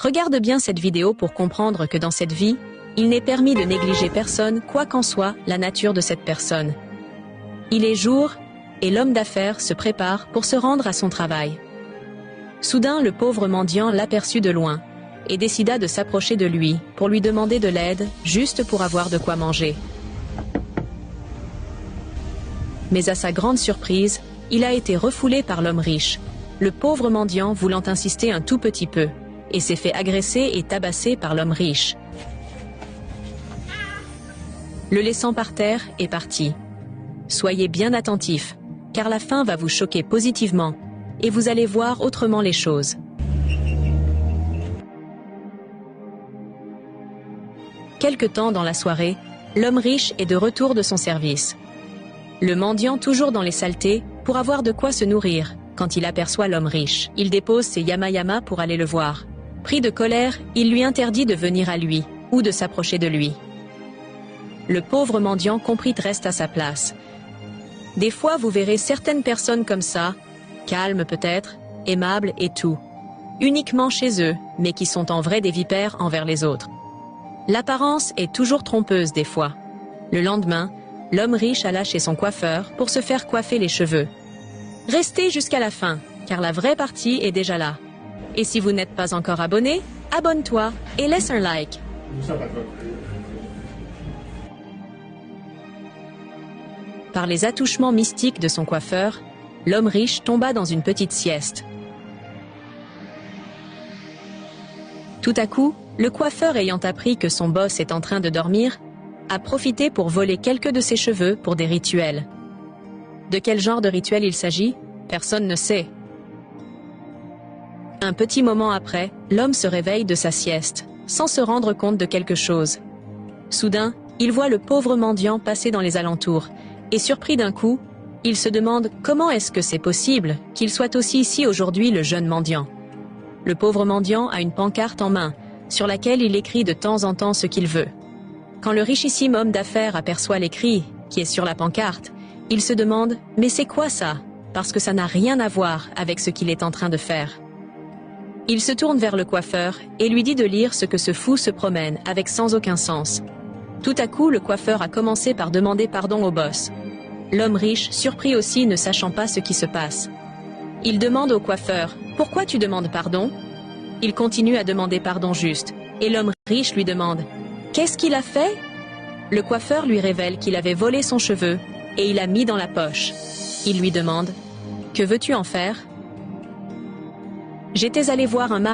Regarde bien cette vidéo pour comprendre que dans cette vie, il n'est permis de négliger personne, quoi qu'en soit la nature de cette personne. Il est jour, et l'homme d'affaires se prépare pour se rendre à son travail. Soudain, le pauvre mendiant l'aperçut de loin, et décida de s'approcher de lui, pour lui demander de l'aide, juste pour avoir de quoi manger. Mais à sa grande surprise, il a été refoulé par l'homme riche, le pauvre mendiant voulant insister un tout petit peu, et s'est fait agresser et tabasser par l'homme riche. Le laissant par terre et parti. Soyez bien attentifs, car la fin va vous choquer positivement, et vous allez voir autrement les choses. Quelque temps dans la soirée, l'homme riche est de retour de son service. Le mendiant toujours dans les saletés, pour avoir de quoi se nourrir, quand il aperçoit l'homme riche, il dépose ses yamayama pour aller le voir. Pris de colère, il lui interdit de venir à lui, ou de s'approcher de lui. Le pauvre mendiant comprit reste à sa place. Des fois vous verrez certaines personnes comme ça, calmes peut-être, aimables et tout, uniquement chez eux, mais qui sont en vrai des vipères envers les autres. L'apparence est toujours trompeuse des fois. Le lendemain, l'homme riche alla chez son coiffeur pour se faire coiffer les cheveux. Restez jusqu'à la fin, car la vraie partie est déjà là. Et si vous n'êtes pas encore abonné, abonne-toi et laisse un like. Par les attouchements mystiques de son coiffeur, l'homme riche tomba dans une petite sieste. Tout à coup, le coiffeur ayant appris que son boss est en train de dormir, a profité pour voler quelques de ses cheveux pour des rituels. De quel genre de rituel il s'agit? Personne ne sait. Un petit moment après, l'homme se réveille de sa sieste, sans se rendre compte de quelque chose. Soudain, il voit le pauvre mendiant passer dans les alentours, et surpris d'un coup, il se demande comment est-ce que c'est possible qu'il soit aussi ici aujourd'hui le jeune mendiant. Le pauvre mendiant a une pancarte en main, sur laquelle il écrit de temps en temps ce qu'il veut. Quand le richissime homme d'affaires aperçoit l'écrit, qui est sur la pancarte, il se demande « Mais c'est quoi ça ?» parce que ça n'a rien à voir avec ce qu'il est en train de faire. Il se tourne vers le coiffeur et lui dit de lire ce que ce fou se promène avec sans aucun sens. Tout à coup, le coiffeur a commencé par demander pardon au boss. L'homme riche, surpris aussi, ne sachant pas ce qui se passe. Il demande au coiffeur « Pourquoi tu demandes pardon ?» Il continue à demander pardon juste, et l'homme riche lui demande « Qu'est-ce qu'il a fait ?» Le coiffeur lui révèle qu'il avait volé son cheveu, et il l'a mis dans la poche. Il lui demande « Que veux-tu en faire ?» J'étais allé voir un